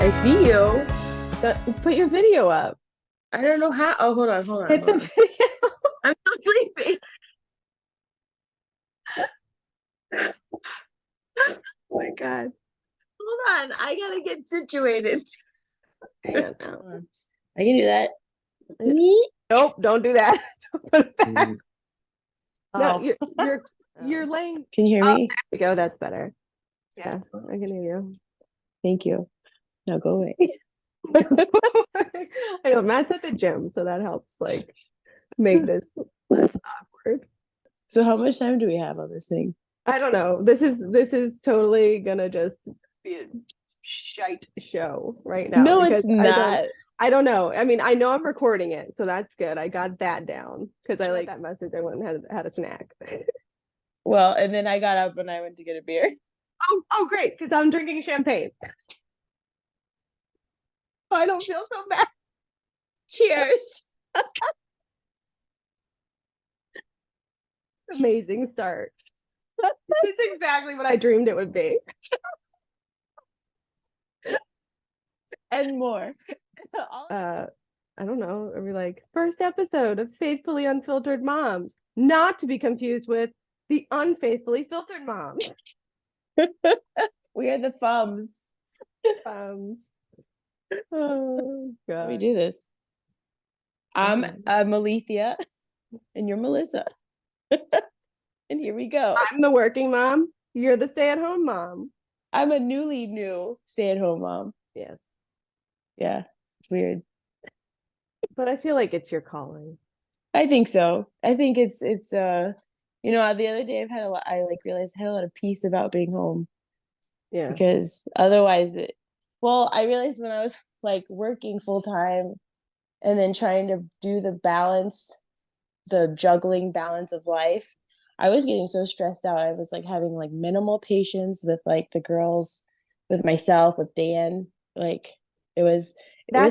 I see you. Put your video up. I don't know how. Oh, hold on, Hit the video. I'm not sleeping. Oh my God. Hold on. I gotta get situated. Hang on now. I can do that. Nope, don't do that. Don't put it back. No, Oh. you're laying. Can you hear me? There we go. That's better. Yeah, I can hear you. Thank you. Now go away. I know Matt's at the gym, so that helps like make this less awkward. So how much time do we have on this thing? I don't know. This is totally gonna just be a shite show right now No, because it's not. I don't know. I mean, I know I'm recording it, so that's good. I got that down because I like that message. I went and had a snack. Well, and then I got up and I went to get a beer. Oh, great, because I'm drinking champagne. I don't feel so bad. Cheers. Amazing start. This is exactly what I dreamed it would be. And more. I don't know. Are we like first episode of Faithfully Unfiltered Moms, not to be confused with the Unfaithfully Filtered Moms. We are the Fums. Oh God. Let me do this. I'm Malethea, and you're Melissa. And here we go. I'm the working mom. You're the stay-at-home mom. I'm a new stay-at-home mom. Yes. Yeah, it's weird. But I feel like it's your calling. I think so. I think it's the other day I realized I had a lot of peace about being home. Yeah. Because otherwise I realized when I was like working full time and then trying to do the juggling balance of life, I was getting so stressed out. I was like having like minimal patience with like the girls, with myself, with Dan. Like it was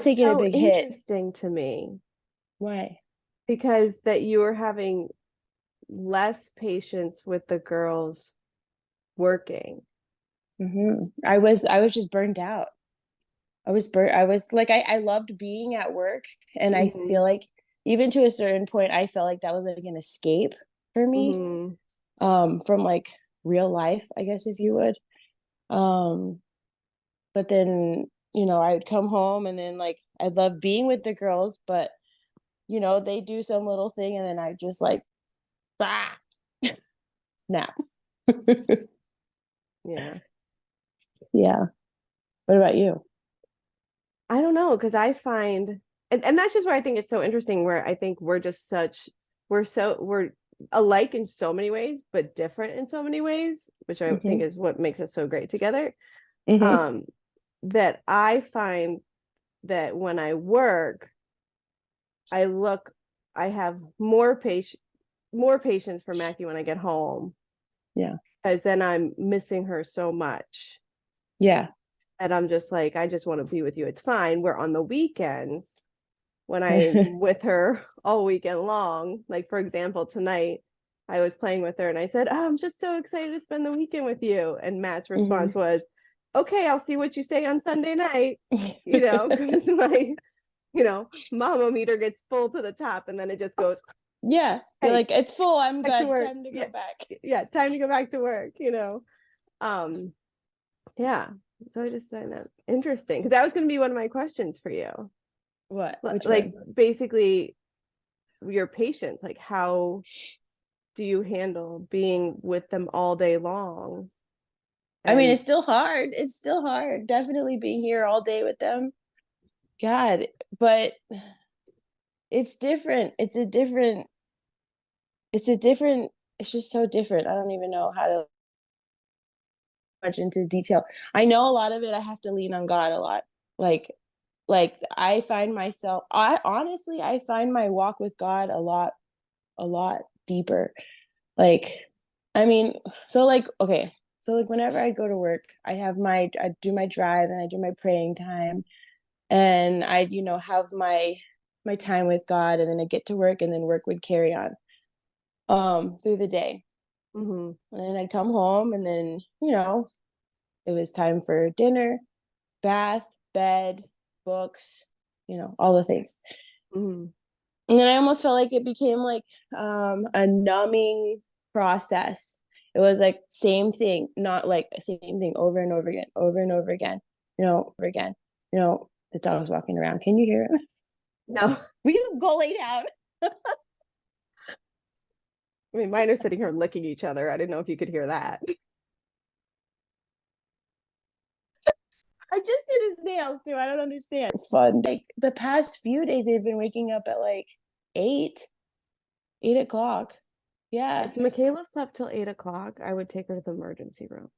taking a big hit. Interesting to me. Why? Because that you were having less patience with the girls working. Mm-hmm. I was just burned out. I was like, I loved being at work, and I feel like even to a certain point, I felt like that was like an escape for me, from like real life, I guess, if you would. But then, I would come home and then like, I love being with the girls, but they do some little thing and then I just like, ah, snap. Yeah. Yeah. What about you? I don't know, because I find, and that's just where I think it's so interesting, where I think we're alike in so many ways, but different in so many ways, which I think is what makes us so great together. That I find that when I work, I have more patience for Mackie when I get home. Yeah. Because then I'm missing her so much. Yeah. And I'm just like, I just want to be with you. It's fine. We're on the weekends when I'm with her all weekend long. Like, for example, tonight I was playing with her and I said, oh, I'm just so excited to spend the weekend with you. And Matt's response was, okay, I'll see what you say on Sunday night, because my, mama meter gets full to the top and then it just goes. Yeah. Hey, you're like, it's full. I'm good. Time to go back. Yeah. Time to go back to work, Yeah. So I just find that interesting because that was going to be one of my questions for you. What? Which like one? basically your patience, like how do you handle being with them all day long? I mean, it's still hard. It's still hard. Definitely being here all day with them. God, but it's different. It's just so different. I don't even know how to much into detail. I know a lot of it I have to lean on God a lot. Like I find myself, I find my walk with God a lot deeper. Like, I mean, so like, okay. So like whenever I go to work, I do my drive and I do my praying time and I, have my time with God and then I get to work and then work would carry on through the day. And then I'd come home and then, it was time for dinner, bath, bed, books, all the things. Mm-hmm. And then I almost felt like it became like a numbing process. It was like same thing, not like same thing over and over again, over and over again, over again. The dog's walking around. Can you hear it? No. Will you go lay down? I mean, mine are sitting here licking each other. I didn't know if you could hear that. I just did his nails too. I don't understand. Fun. Like the past few days, they've been waking up at like 8 o'clock. Yeah. If Michaela slept till 8 o'clock, I would take her to the emergency room.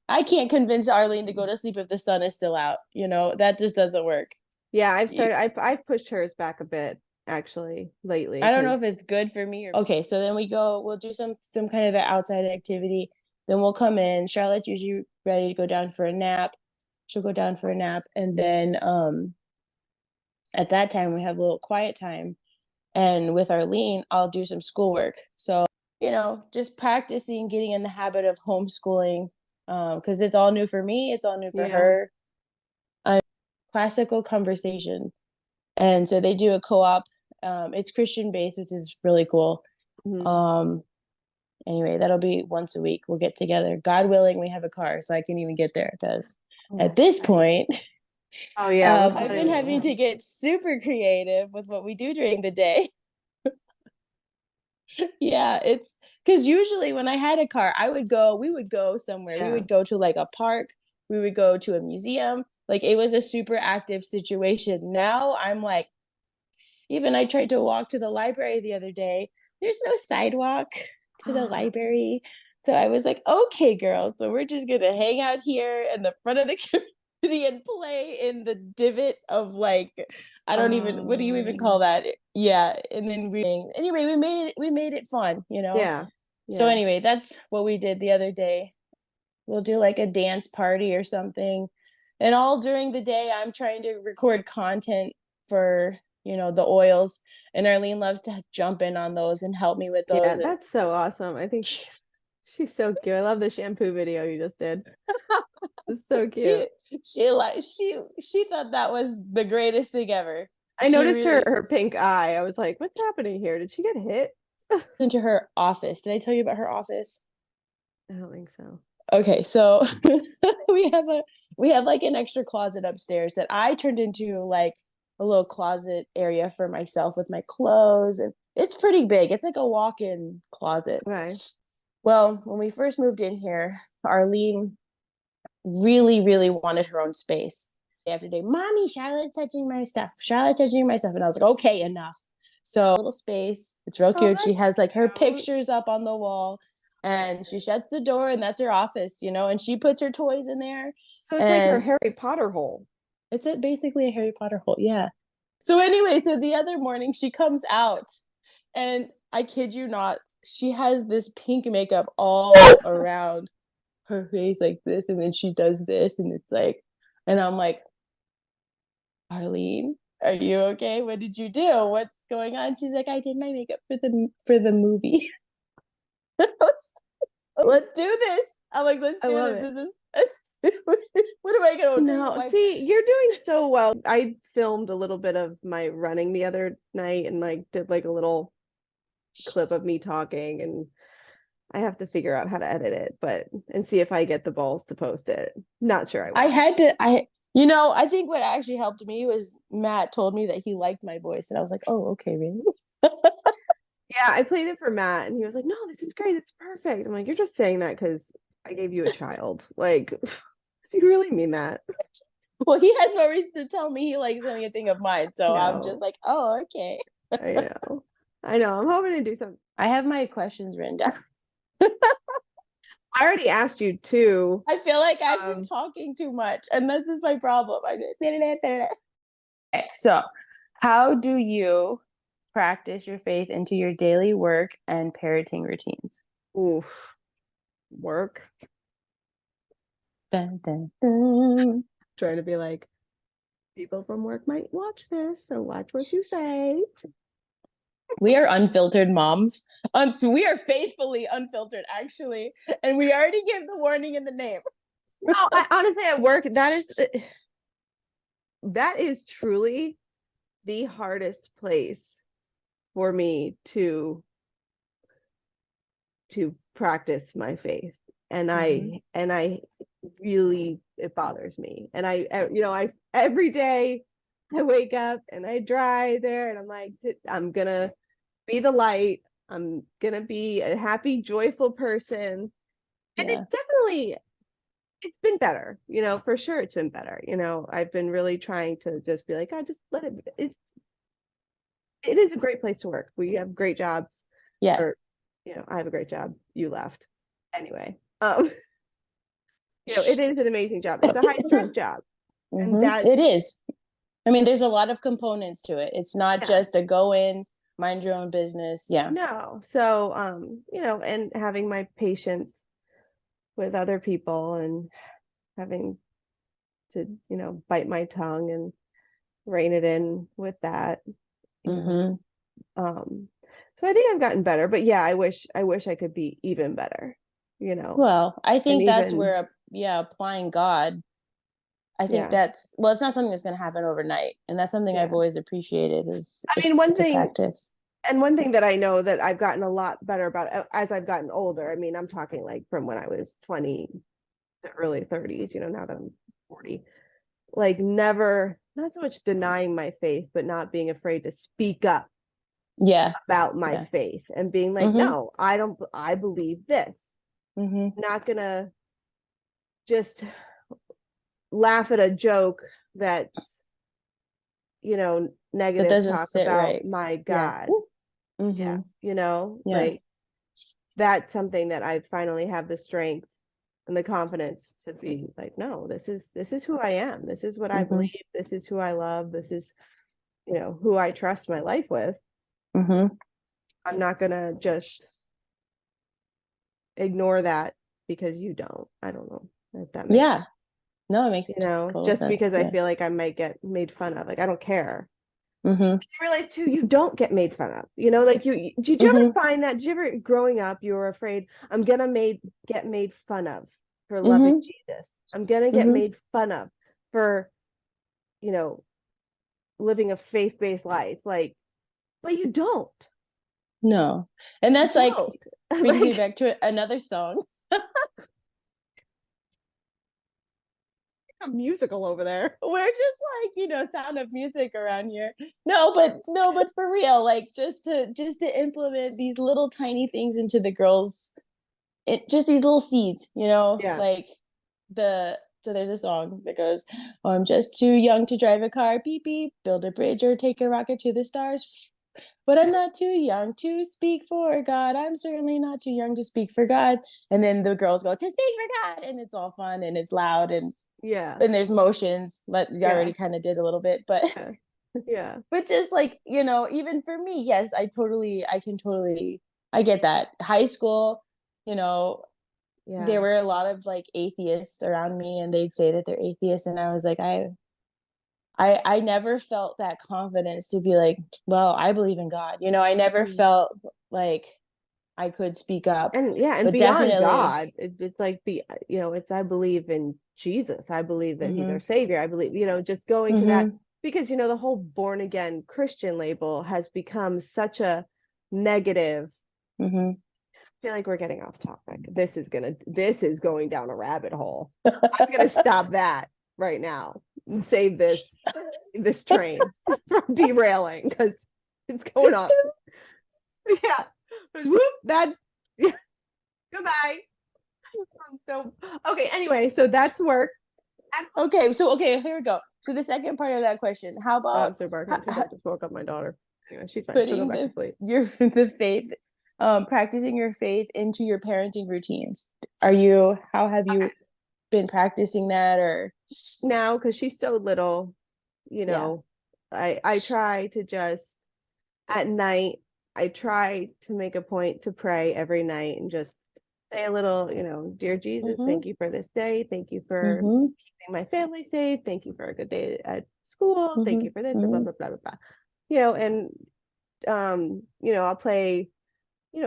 I can't convince Arlene to go to sleep if the sun is still out. That just doesn't work. Yeah, I've pushed hers back a bit actually lately. I don't know if it's good for me or okay. So then we'll do some kind of an outside activity. Then we'll come in. Charlotte's usually ready to go down for a nap. She'll go down for a nap, and then at that time we have a little quiet time. And with Arlene, I'll do some schoolwork. So just practicing, getting in the habit of homeschooling, because it's all new for me. It's all new for her. Classical conversation, and so they do a co-op. It's Christian based, which is really cool. Mm-hmm. Anyway, that'll be once a week. We'll get together. God willing, we have a car, so I can even get there. Because at this point, oh yeah, I've been having to get super creative with what we do during the day. Yeah, it's because usually when I had a car, we would go somewhere. We would go to like a park. We would go to a museum. Like it was a super active situation. Now I'm like, even I tried to walk to the library the other day. There's no sidewalk to the library. So I was like, okay, girl. So we're just going to hang out here in the front of the community and play in the divot of like, I don't even, what do you even call that? Yeah. And then anyway, we made it fun, Yeah. So anyway, that's what we did the other day. We'll do like a dance party or something. And all during the day, I'm trying to record content for the oils, and Arlene loves to jump in on those and help me with those. Yeah, that's so awesome. I think she's so cute. I love the shampoo video you just did. It's so cute. She thought that was the greatest thing ever. I noticed her pink eye. I was like, what's happening here? Did she get hit? Into her office. Did I tell you about her office? I don't think so. Okay, so we have like an extra closet upstairs that I turned into like a little closet area for myself with my clothes, and it's pretty big. It's like a walk-in closet. Okay. Well, when we first moved in here, Arlene really, really wanted her own space. Day after day, Mommy, Charlotte's touching my stuff. Charlotte's touching my stuff. And I was like, okay, enough. So little space. It's real cute. She has like her pictures up on the wall, and she shuts the door, and that's her office, and she puts her toys in there. So it's like her Harry Potter hole. It's basically a Harry Potter hole. Yeah. So anyway, so the other morning she comes out, and I kid you not, she has this pink makeup all around her face like this, and then she does this, and it's like, and I'm like, Arlene, are you okay? What did you do? What's going on? She's like, I did my makeup for the movie. Let's do this. I'm like, let's do this. This is what am I gonna do? No, see, you're doing so well. I filmed a little bit of my running the other night and like did like a little clip of me talking, and I have to figure out how to edit it, and see if I get the balls to post it. Not sure I will. I think what actually helped me was Matt told me that he liked my voice, and I was like, oh, okay, really? Yeah, I played it for Matt, and he was like, no, this is great. It's perfect. I'm like, you're just saying that because I gave you a child. Like, do you really mean that? Well, he has no reason to tell me he likes anything of mine, so I'm just like, oh, okay. I know. I'm hoping to do something. I have my questions written down. I already asked you two. I feel like I've been talking too much, and this is my problem. So, how do you practice your faith into your daily work and parenting routines? Oof. Work. Dun, dun, dun. Trying to be like, people from work might watch this, so watch what you say. We are unfiltered moms. We are faithfully unfiltered, actually. And we already gave the warning in the name. No, I honestly at work, that is truly the hardest place for me to practice my faith. And Hmm. I really, it bothers me. And I every day I wake up and I drive there and I'm like, I'm gonna be the light. I'm gonna be a happy, joyful person. And Yeah. it's been better, for sure it's been better. I've been really trying to just be like, I just let it is a great place to work. We have great jobs, or Yes. I have a great job. You left. Anyway, it is an amazing job. It's a high stress job. And It that's, is. I mean, there's a lot of components to it. It's not yeah, just a go in, mind your own business. Yeah. no. So, and having my patience with other people and having to, bite my tongue and rein it in with that, you know. Hmm. Um, so I think I've gotten better, but yeah, I wish I could be even better, Well, I and think that's even, where, yeah, applying God, I think yeah, that's, well, it's not something that's going to happen overnight. And that's something I've yeah. always appreciated is I mean, it's a practice. one thing that I know that I've gotten a lot better about as I've gotten older. I mean, I'm talking like from when I was 20 to early 30s, now that I'm 40, like never, not so much denying my faith, but not being afraid to speak up Yeah. about my Yeah. faith and being like, Hmm. no, I don't, I believe this. Hmm. Not gonna just laugh at a joke that's, That negative doesn't talk sit about right. my Yeah. God. Yeah. Hmm. Yeah. Like that's something that I finally have the strength and the confidence to be like, no, this is who I am. This is what I Hmm. believe. This is who I love. This is, who I trust my life with. Hmm. I'm not gonna just ignore that because you don't. I don't know if that makes sense. Yeah. No, it makes total Just sense. because I Yeah. feel like I might get made fun of. Like I don't care. Hmm. You realize too, you don't get made fun of. Like did you ever Hmm. find that? Did you ever growing up, you were afraid I'm gonna get made fun of for loving Hmm. Jesus. I'm gonna get Hmm. made fun of for, you know, living a faith-based life. Like, but you don't. No. And You that's like don't. brings me Like back to another song. a musical over there. We're just like, Sound of Music around here. No, but for real, like just to implement these little tiny things into the girls, just these little seeds, Yeah. like so there's a song that goes, oh, I'm just too young to drive a car, beep beep, build a bridge or take a rocket to the stars. But I'm not too young to speak for God. I'm certainly not too young to speak for God. And then the girls go to speak for God, and it's all fun and it's loud Yeah. and there's motions. Like you Yeah. already kind of did a little bit, but Yeah. Yeah. but just like even for me, yes, I get that. High school, you know, Yeah. there were a lot of like atheists around me, and they'd say that they're atheists, and I was like, I never felt that confidence to be like, well, I believe in God. I never Mhm. felt like I could speak up, And yeah, and but beyond definitely. God, it's like it's I believe in Jesus. I believe that he's our Mhm. savior. I believe, just going to that Mhm. because the whole born again Christian label has become such a negative. Mhm. I feel like we're getting off topic. This is going down a rabbit hole. I'm gonna stop that right now and save this train from derailing because it's going off. Yeah. Whoop, that yeah, goodbye. So okay, anyway, so that's work. Okay, here we go. So the second part of that question, how about Dogs are barking. I think I how, just woke up my daughter. Anyway, she's fine. She'll go putting back to the sleep. your the faith, practicing your faith into your parenting routines? How have Okay. you been practicing that? Or Now, because she's so little, you yeah. know, I try to just at night, I try to make a point to pray every night and just say a little, dear Jesus, Mm-hmm. thank you for this day. Thank you for Mm-hmm. keeping my family safe. Thank you for a good day at school. Thank Mm-hmm. you for this, blah, blah, Mm-hmm. blah, blah, blah. And I'll play,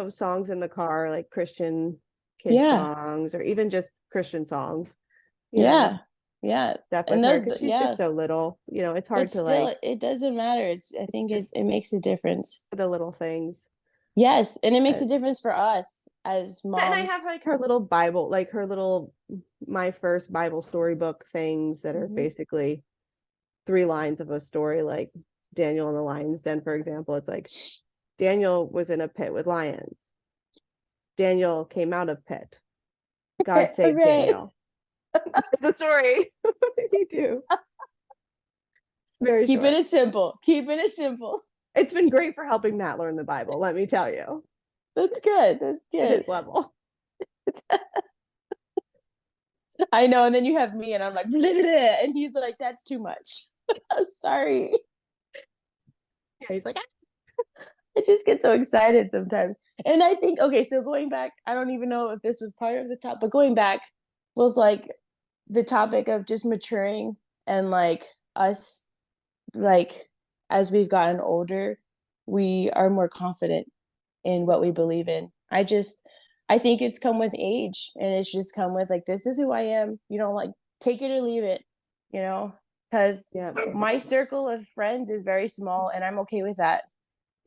songs in the car, like Christian kid Yeah. songs or even just Christian songs. you know, Yeah. Yeah. step with And her those, because she's just yeah. so little. You know, it's But hard to still, like, it doesn't matter. I it's think just it makes a difference. the little things. Yes. And it makes But, a difference for us as and I have moms. like her little Bible, like her little, my first Bible storybook things that are Hmm. basically 3 lines of a story, like Daniel and the Lion's Den, for example. It's like Daniel was in a pit with lions. Daniel came out of pit. God saved Right. Daniel. It's a story. You do. Very Keeping short. it simple. Keeping it simple. It's been great for helping Matt learn the Bible, let me tell you, That's good. That's at his good. level. I know. And then you have me, and I'm like, blah, blah, blah, and he's like, that's too much. Sorry. Yeah, he's like, I just get so excited sometimes. And I think, okay, so going back, I don't even know if this was part of the top, but going back was like the topic of just maturing and like us, like as we've gotten older, we are more confident in what we believe in. I think it's come with age, and it's just come with like, this is who I am. You know, like take it or leave it, you know, because yeah, my circle of friends is very small, and I'm okay with that.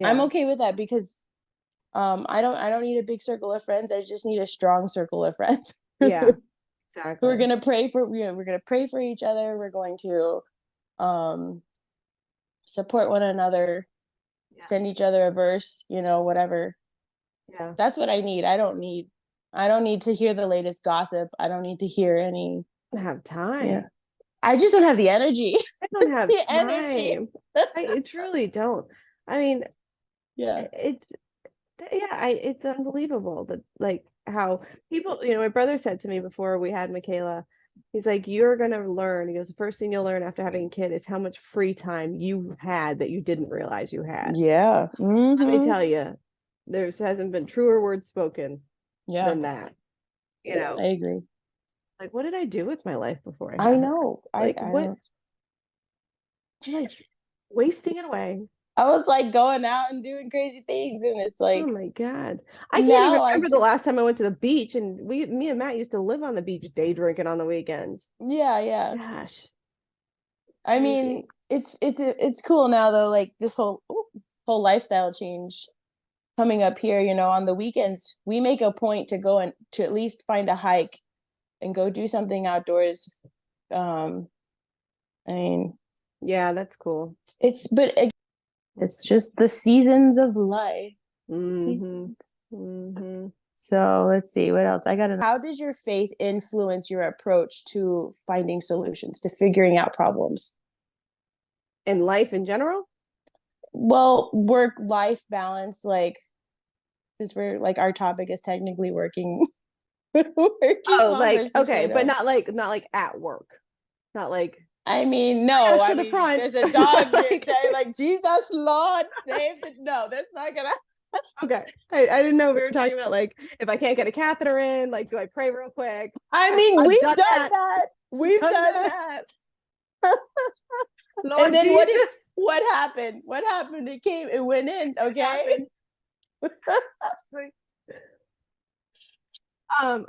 I'm yeah, okay with that because I don't need a big circle of friends. I just need a strong circle of friends. yeah, We're exactly. gonna pray for, we're gonna pray for each other. We're going to um support one another, Yeah, send each other a verse, whatever. yeah. That's what I don't need to hear the latest gossip. I don't need to hear any. I don't have Yeah. time. I just don't have the energy. I don't have The energy. time. I truly don't. I mean, Yeah. it's yeah, it's unbelievable that like how people, my brother said to me before we had Michaela, he's like, you're gonna learn. He goes, the first thing you'll learn after having a kid is how much free time you had that you didn't realize you had. Yeah. Let me Mm-hmm. tell you, there hasn't been truer words spoken Yeah. than that. I agree. Like what did I do with my life before I I had her? know. Like I what don't. am I wasting it away? I was like going out and doing crazy things, and it's Oh like my God. I can't even now I remember the just last time I went to the beach and me and Matt used to live on the beach day drinking on the weekends. yeah, yeah. Gosh, it's I crazy. mean, it's cool now though. Like this whole lifestyle change coming up here. On the weekends we make a point to go and to at least find a hike and go do something outdoors. Um, I mean, Yeah, that's cool. it's just the seasons of life. Mm-hmm. Seasons. Mm-hmm. So let's see what else I got. How does your faith influence your approach to finding solutions, to figuring out problems? In life in general? Well, work life balance, like since we're like our topic is technically working working Oh, mom like versus stay okay, at but home. not like at work. Not like I mean, bring no, us to I the mean, front. there's a dog Like like Jesus Lord save the no, that's not gonna. okay. I didn't know we were talking about like if I can't get a catheter in, like do I pray real quick? I mean, I've we've done done that. that. We've Done done that. that. And Lord then Jesus. what happened? What happened? It went in, It okay? happened.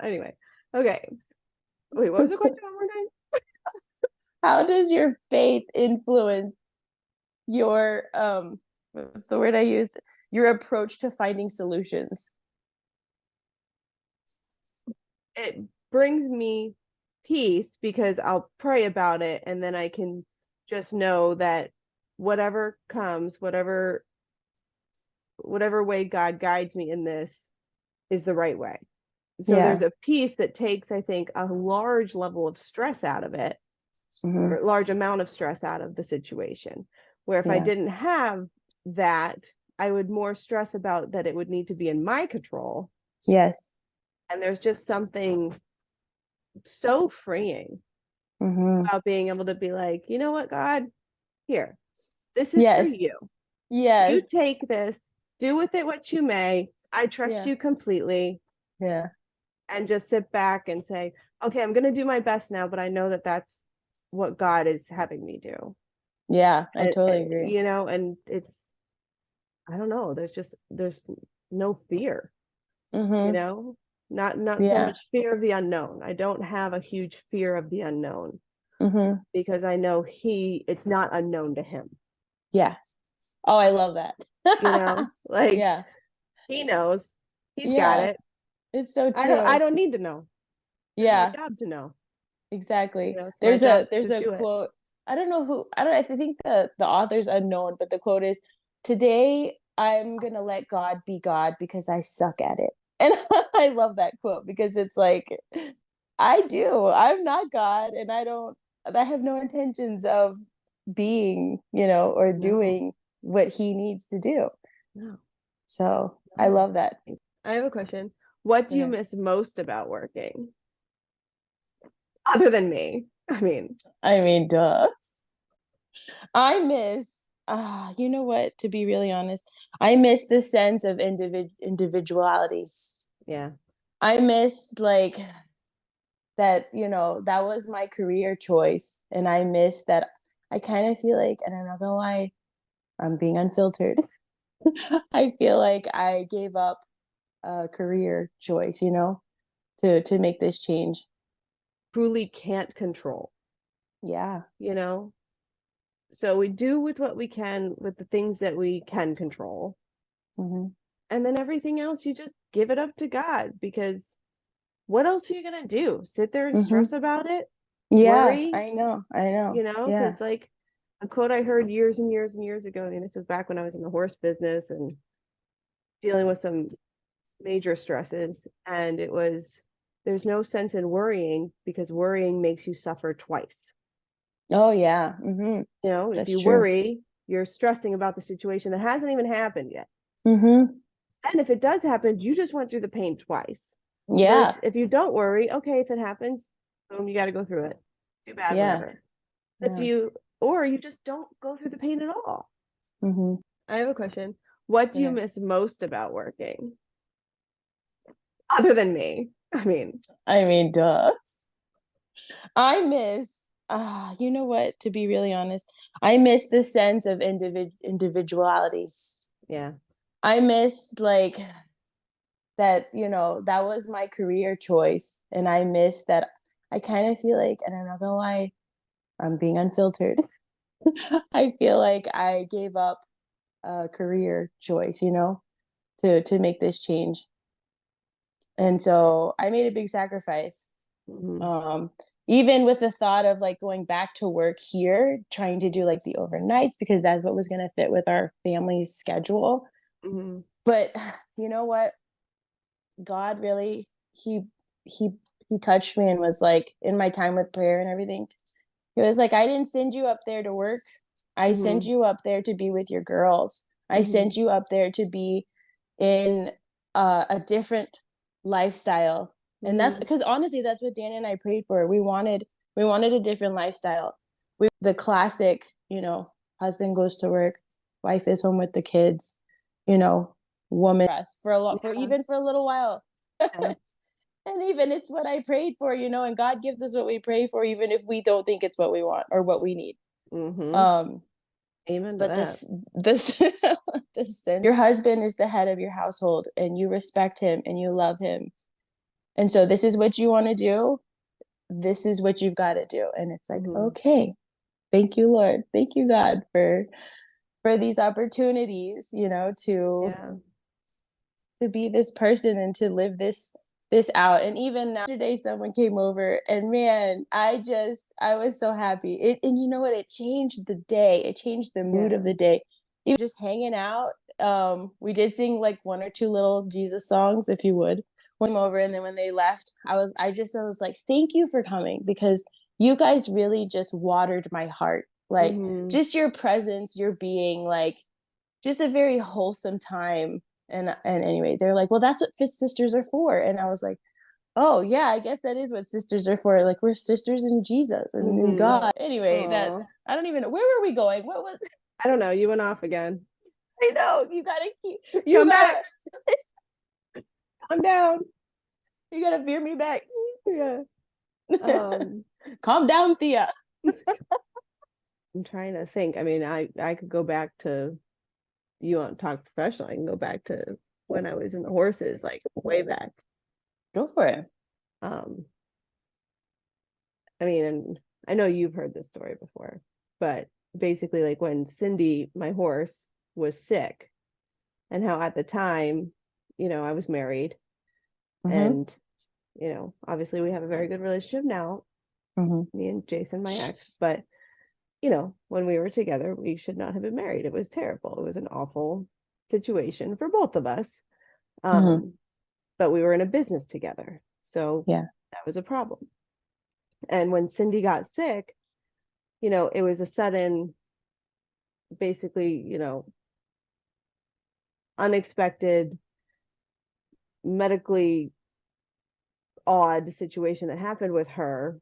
Anyway. Okay. Wait, what was the question one more time? How does your faith influence your what's the word I used? Your approach to finding solutions. It brings me peace because I'll pray about it and then I can just know that whatever comes, whatever way God guides me in this is the right way. So there's Yeah. a peace that takes, I think, a large level of stress out of it, Hmm. or a large amount of stress out of the situation. Where if I Yeah. didn't have that, I would more stress about that it would need to be in my control. Yes. And there's just something so freeing Hmm. about being able to be like, you know what, God, here, this is for Yes. you. Yes. You take this, do with it what you may. I trust Yeah. you completely. Yeah. And just sit back and say, okay, I'm going to do my best now, but I know that that's what God is having me do. Yeah. I And, totally agree. and it's, I don't know, there's no fear, you Hmm. know, Not so Yeah. much fear of the unknown. I don't have a huge fear of the unknown Mm-hmm. because I know it's not unknown to him. Yeah. Oh, I love that. Like Yeah. he knows. He's got Yeah. it. It's so I true. don't need to know. It's not my Yeah, job to know. exactly. It's my job to There's just a do it. quote. I don't know who. I don't. I think the author's unknown, but the quote is, "Today I'm gonna let God be God because I suck at it." And I love that quote because it's like, I do. I'm not God, and I don't. I have no intentions of being, or No, doing what He needs to do. no, So I no. love that. I have a question. What do you Okay. miss most about working? Other than me. I mean, I mean, duh. I miss, you know what, to be really honest, I miss the sense of individuality. yeah. I miss like that, that was my career choice. And I miss that I kind of feel like, and I'm not gonna lie, I'm being unfiltered. I feel like I gave up a career choice, to make this change. Truly can't control, Yeah. you know? So we do with what we can with the things that we can control. Hmm. And then everything else, you just give it up to God because what else are you going to do? Sit there and Hmm. stress about it? Yeah, Worry? I know. I know. Yeah. Because like a quote I heard years and years and years ago, and this was back when I was in the horse business and dealing with some major stresses. And it was, there's no sense in worrying because worrying makes you suffer twice. Oh, yeah. If That's you true. worry, you're stressing about the situation that hasn't even happened yet. Hmm. And if it does happen, you just went through the pain twice. Yeah. Versus if you don't worry, okay, if it happens, boom, you got to go through it. Too bad, Yeah. whatever. If Yeah. you, or you just don't go through the pain at all. Hmm. I have a question. What do you Okay. miss most about working? Other than me. I mean, I mean, duh. I miss, you know what, to be really honest, I miss the sense of individuality. yeah. I miss like that, that was my career choice. And I miss that I kind of feel like, and I'm not gonna lie, I'm being unfiltered. I feel like I gave up a career choice, to make this change. And so I made a big sacrifice. Hmm. um Even with the thought of like going back to work here, trying to do like the overnights because that's what was going to fit with our family's schedule. Hmm. But you know what, God really, he he touched me and was like, in my time with prayer and everything, he was like, I didn't send you up there to work. I sent Hmm. you up there to be with your girls. I Hmm. sent you up there to be in a different lifestyle. And that's Hmm. because honestly, that's what Dan and I prayed for. We wanted a different lifestyle. The classic, husband goes to work, wife is home with the kids, you know, woman for a lot, for Yeah. even for a little while. Yeah. And even it's what I prayed for, and God gives us what we pray for, even if we don't think it's what we want or what we need. Hmm. Um, Amen to but that. this, this, your husband is the head of your household, and you respect him and you love him. And so this is what you want to do. This is what you've got to do. And it's like, Hmm. okay, thank you, Lord. Thank you, God, for these opportunities, Yeah. to be this person and to live this out. And even now today someone came over, and man, I was so happy. And you know what, it changed the day, it changed the mood Yeah. of the day. Even just hanging out, we did sing like one or two little Jesus songs, if you would, when they came over. And then when they left, I was like, thank you for coming, because you guys really just watered my heart. Like, Hmm. just your presence, your being, like, just a very wholesome time. And anyway, they're like, well, that's what Fifth Sisters are for. And I was like, oh yeah, I guess that is what sisters are for. Like, we're sisters in Jesus and in Hmm. God. Anyway, that, Oh, I don't even know, where were we going, what was I don't know. You went off again. I know, you Come back. gotta Calm down. you gotta veer me back. Yeah. Um, Calm down, Thea. I'm trying to think. I mean, I could go back to, you want to talk professional, I can go back to when I was in the horses, like way back. Go for it. Um, I mean, and I know you've heard this story before, but basically, like when Cindy, my horse, was sick, and how at the time, I was married, Mm-hmm. and obviously we have a very good relationship now, Mm-hmm. me and Jason, my ex, but when we were together, we should not have been married. It was terrible. It was an awful situation for both of us. Mm-hmm. Um, but we were in a business together. So Yeah. that was a problem. And when Cindy got sick, it was a sudden, basically, unexpected, medically odd situation that happened with her.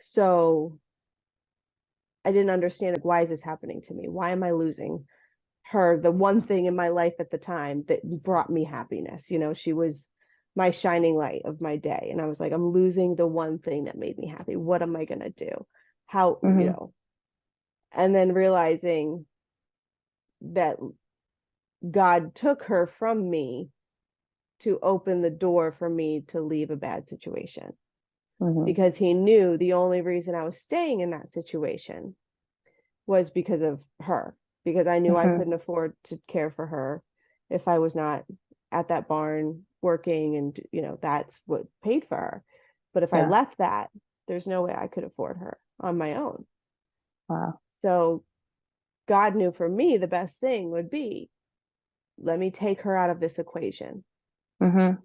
So I didn't understand, like, why is this happening to me? Why am I losing her, the one thing in my life at the time that brought me happiness? She was my shining light of my day. And I was like, I'm losing the one thing that made me happy. What am I going to do? How, Mm-hmm. and then realizing that God took her from me to open the door for me to leave a bad situation, Mm-hmm. because he knew the only reason I was staying in that situation was because of her, because I knew I Mm-hmm. couldn't afford to care for her if I was not at that barn working, and that's what paid for her. But if I Yeah. left that, there's no way I could afford her on my own. Wow. So God knew for me the best thing would be, let me take her out of this equation. Mm-hmm.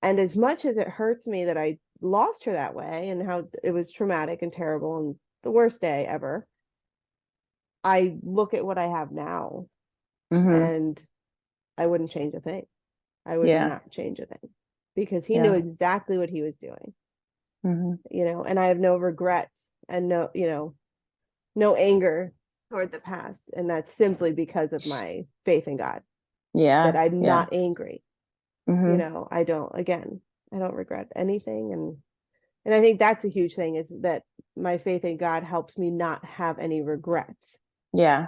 And as much as it hurts me that I lost her that way and how it was traumatic and terrible and the worst day ever, I look at what I have now, Mm-hmm. and I wouldn't change a thing. I would Yeah. not change a thing, because he knew Yeah. exactly what he was doing, Mm-hmm. and I have no regrets and no anger toward the past. And that's simply because of my faith in God, that Yeah. I'm Yeah. not angry. Mm-hmm. I don't, again, I don't regret anything. And I think that's a huge thing, is that my faith in God helps me not have any regrets. Yeah.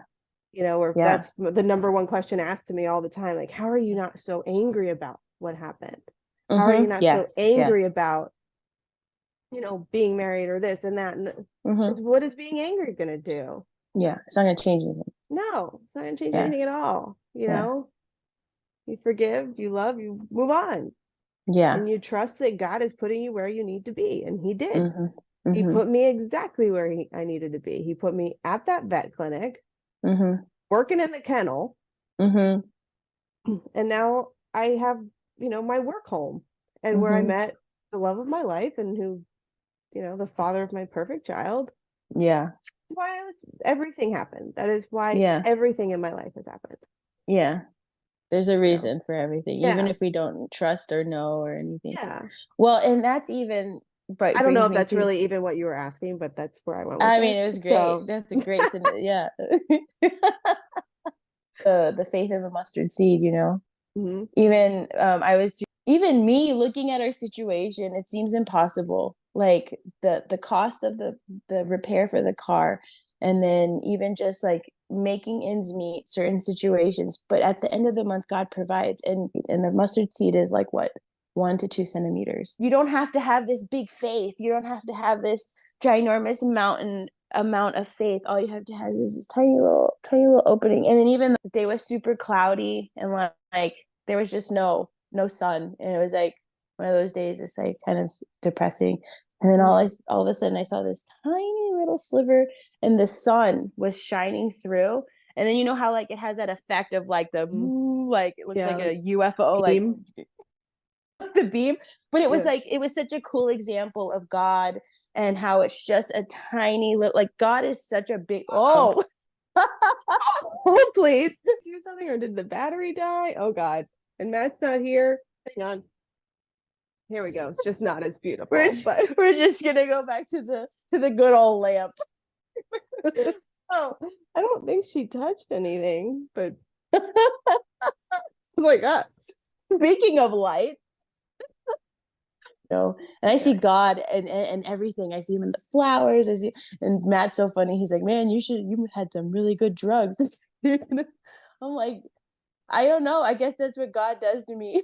Or Yeah. that's the number one question asked to me all the time, like, how are you not so angry about what happened? How are you Mm-hmm. not Yeah. so Yeah. angry about, being married or this and that? And Mm-hmm. it's, what is being angry going to do? Yeah. It's not gonna change anything. No, it's not going to change Yeah. anything at all. Yeah. You forgive, you love, you move on, Yeah. and you trust that God is putting you where you need to be. And he did. Mm-hmm. He Mm-hmm. put me exactly where I needed to be. He put me at that vet clinic, Mm-hmm. working in the kennel, Mm-hmm. and now I have, my work home, and where I Mm-hmm. met the love of my life, and who, the father of my perfect child. Yeah. Why everything happened. That is why Yeah. everything in my life has happened. Yeah. There's a You know? reason for everything, even Yeah. if we don't trust or know or anything. Yeah. Well, and that's even, but I don't know brings if me that's to, really even what you were asking, but that's where I went with I mean, it. it was great. So That's a great, yeah. The faith of a mustard seed, mhm. even I was even me looking at our situation, it seems impossible, like the cost of the repair for the car, and then even just like making ends meet certain situations, but at the end of the month God provides. And the mustard seed is like what, 1 to 2 centimeters. You don't have to have this big faith, you don't have to have this ginormous mountain amount of faith. All you have to have is this tiny little opening. And then even the day was super cloudy, and like there was just no sun, and it was like one of those days. It's like kind of depressing. And then Mhm. all of a sudden I saw this tiny little sliver, and the sun was shining through. And then you know how like it has that effect of like the Mhm. like it looks Yeah, like like a UFO, like beam. the beam. But it was Yeah. like it was such a cool example of God, and how it's just a tiny little, like God is such a big, Oh. oh. Oh, please do something, or did the battery die? Oh God. And Matt's not here. Hang on. Here we go. It's just not as we're beautiful, but we're just gonna go back to the good old lamp. oh, I don't think she touched anything, but oh my God. Speaking of light, and I see Okay. God and everything. I see him in the flowers. And Matt's so funny. He's like, man, you had some really good drugs. I'm like, I don't know. I guess that's what God does to me.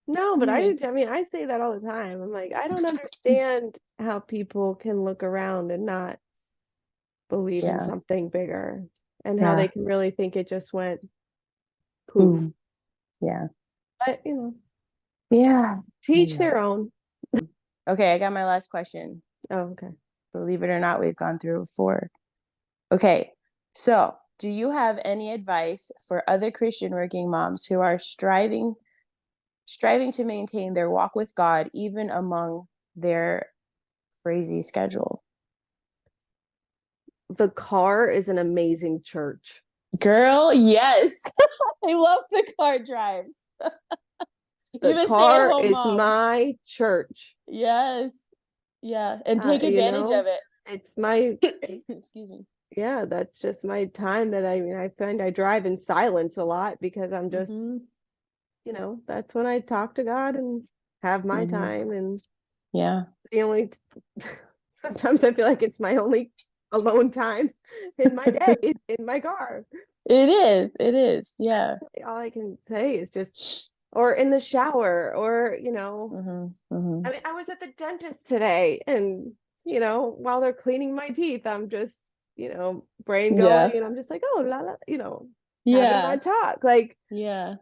No, but Yeah. I mean, I say that all the time. I'm like, I don't understand how people can look around and not believe in Yeah. something bigger, and how they Yeah. can really think it just went poof. Boom. Yeah. But, Yeah. I teach know. their own. Okay, I got my last question. Oh, okay. Believe it or not, we've gone through 4. Okay. So, do you have any advice for other Christian working moms who are striving to maintain their walk with God even among their crazy schedule? The car is an amazing church. Girl, yes. I love the car drives. The Even stay at car home is moms. my church. Yes. Yeah. And take You advantage know, of it. it's my, Excuse me. yeah, that's just my time that I mean, I find I drive in silence a lot because I'm just, Hmm. that's when I talk to God and have my Hmm. time. And Yeah. the only, sometimes I feel like it's my only alone time in my day in my car. It is. It is. Yeah. All I can say is just, or in the shower, or, Hmm. Hmm. I mean, I was at the dentist today, and while they're cleaning my teeth, I'm just, brain Yeah. going, and I'm just like, oh, la la, having my Yeah. talk. Like, Yeah.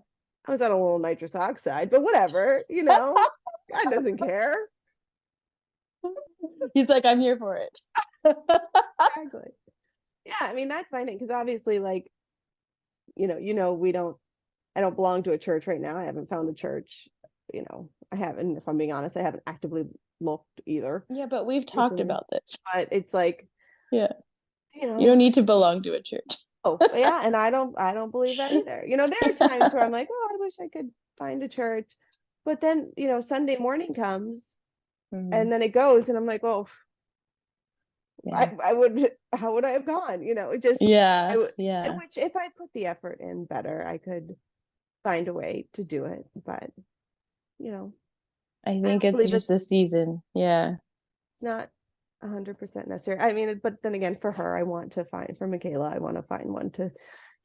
I was on a little nitrous oxide, but whatever, God doesn't care. He's like, I'm here for it. Exactly. Yeah, I mean, that's my thing, because obviously, like, we don't, I don't belong to a church right now. I haven't found a church. I haven't, if I'm being honest, I haven't actively looked either Yeah, but we've talked recently. about this. But it's like, Yeah. you You know, don't need to belong to a church. oh yeah, and I don't believe that either. There are times where I'm like, oh, I wish I could find a church. But then, Sunday morning comes, Hmm. and then it goes, and I'm like, oh, Yeah. I would, how would I have gone? It just, I Yeah. would, Yeah. which if I put the effort in better, I could find a way to do it. But, I I think don't it's believe just it's the season. Yeah. not 100% necessary. I mean, but then again, for her, I want to find, for Michaela, I want to find one to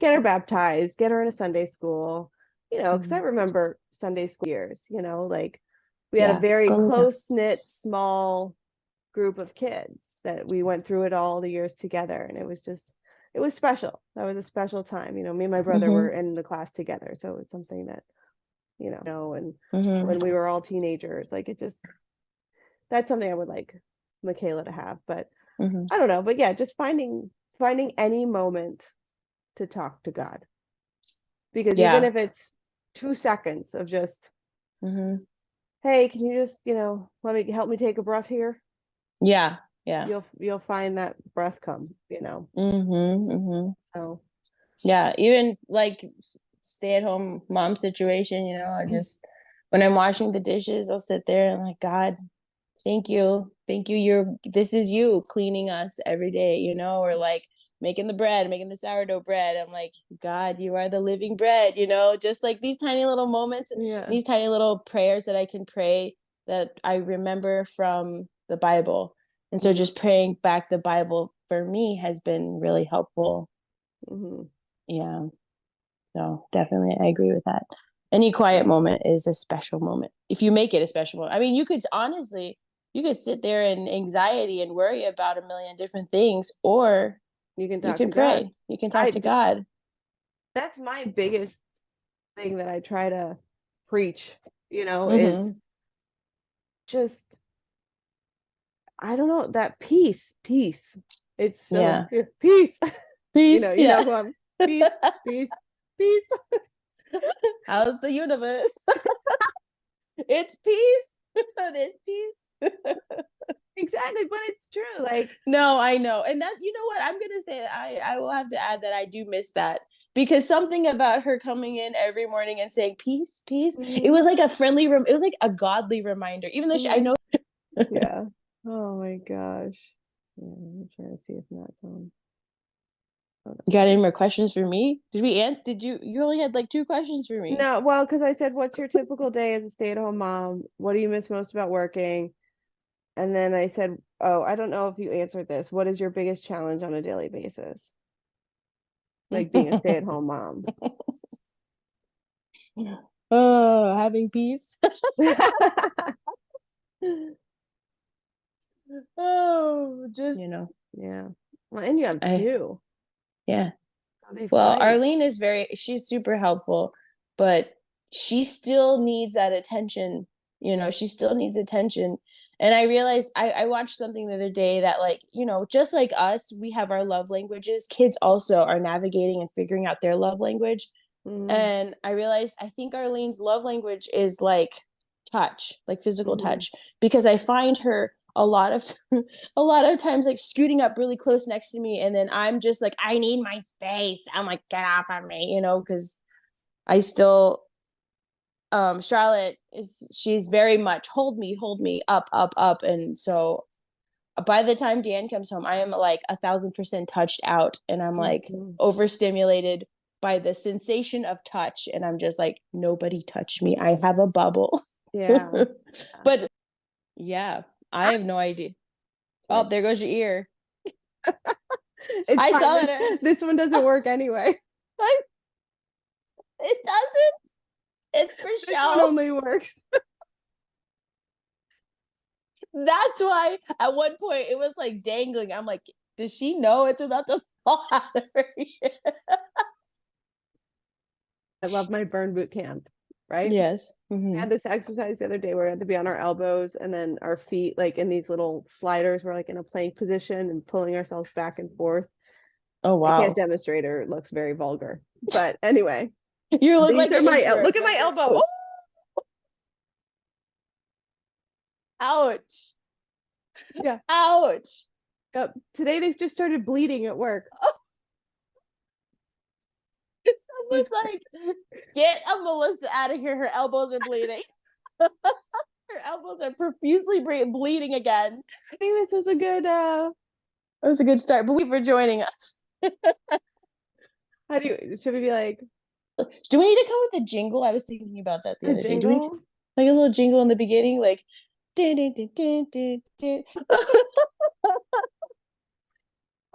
get her baptized, get her in a Sunday school, because I Hmm. remember Sunday school years, like we had a Yeah. very Skolita. close knit, small group of kids that we went through it all the years together. And it was special. That was a special time. Me and my brother were Hmm. in the class together. So it was something that, and Hmm. when we were all teenagers, like that's something I would like Michaela to have. But Hmm. I don't know, but yeah, just finding any moment to talk to God. Because even Yeah. if it's 2 seconds of just, Hmm. hey, can you just, let me help me take a breath here? Yeah. Yeah. You'll find that breath come. Hmm. Hmm. So Yeah. Even like stay at home mom situation, I just, when I'm washing the dishes, I'll sit there and like, God, thank you. Thank you. This is you cleaning us every day, or like making the bread, making the sourdough bread. I'm like, God, you are the living bread, just like these tiny little moments, yeah. these tiny little prayers that I can pray that I remember from the Bible. And so Mm-hmm. just praying back the Bible for me has been really helpful. Mm-hmm. Yeah. So definitely I agree with that. Any quiet moment is a special moment. If you make it a special moment. I mean, you could sit there in anxiety and worry about a million different things, or You can you talk can to God. pray. You can talk I to God. That's my biggest thing that I try to preach, is Mm-hmm. just, I don't know, that peace. It's so Yeah. peace. Peace. You Yeah. know who I'm peace, peace, peace. How's the universe? It's peace. It's peace. Exactly, but it's true. Like, No, I know. And that, you know what? I'm going to say that I will have to add that I do miss that, because something about her coming in every morning and saying, peace, peace. It mhm, was like a it was like a godly reminder, even though I mhm. know. Yeah. Oh my gosh. Yeah, I'm trying to see if Matt's on. Hold You got any more questions for me? You only had like 2 questions for me. No, well, because I said, what's your typical day as a stay-at-home mom? What do you miss most about working? And then I said, oh, I don't know if you answered this. What is your biggest challenge on a daily basis? Like being a stay-at-home mom. Oh, having peace. Oh, just, Yeah. Well, and you have I, two. yeah. So they Well, fight. Arlene is she's super helpful, but she still needs that attention. She still needs attention. And I realized I watched something the other day that, like, just like us, we have our love languages. Kids also are navigating and figuring out their love language. Mm-hmm. And I realized I think Arlene's love language is like touch, like physical Mm-hmm. touch, because I find her a lot of a lot of times like scooting up really close next to me, and then I'm just like, I need my space. I'm like, get off of me, because I still Charlotte she's very much hold me up, up, up. And so by the time Dan comes home, I am like 1,000% touched out, and I'm like Mm-hmm. overstimulated by the sensation of touch, and I'm just like, nobody touch me. I have a bubble. Yeah. But yeah, I have no idea. Oh, there goes your ear. It's I fine. saw This that. this one doesn't work anyway. It doesn't. It's for This one show. only works. That's why at one point it was like dangling. I'm like, does she know it's about to fall out of her ear? I love my burn boot camp, right? Yes. We Mm-hmm. had this exercise the other day where we had to be on our elbows and then our feet like in these little sliders. We're like in a plank position and pulling ourselves back and forth. Oh I can't wow. demonstrate or it looks very vulgar. But anyway, You look these like are an my introvert, look at my but elbows. ouch. Yeah. Ouch. Yep. Today they just started bleeding at work. I It was was crazy. like, get a Melissa out of here. Her elbows are bleeding. Her elbows are profusely bleeding again. I think this was a good That was a good start. But we for joining us. how do you should we be like Do we need to come with a jingle? I was thinking about that the a other day. Do we jingle? like a little jingle in the beginning, like din, din, din, din, din, din.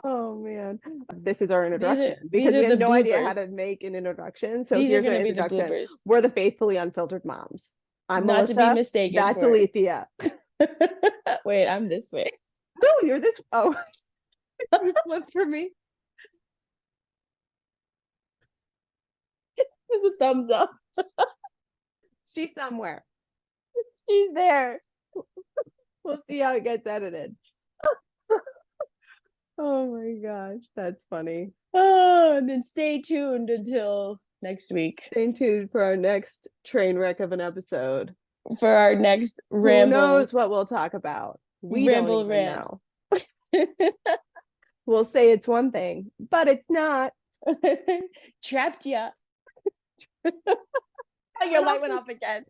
Oh man. This is our these are introduction these because are we had the no idea how bloopers. to make an introduction. So These are here's our gonna be the introduction. bloopers. We're the faithfully unfiltered moms. I'm Not to be Melissa. mistaken That's for Alethea. wait, I'm this way. No, you're this. Oh, you flipped for me. It's a thumbs up. She's somewhere. She's there. We'll see how it gets edited. Oh my gosh, that's funny. Oh, and then stay tuned until next week Stay tuned for our next train wreck of an episode. for our next Who ramble knows what we'll talk about? We don't ramble even rant. know. We'll say it's one thing, but it's not. Trapped ya. But Your light went also, off again.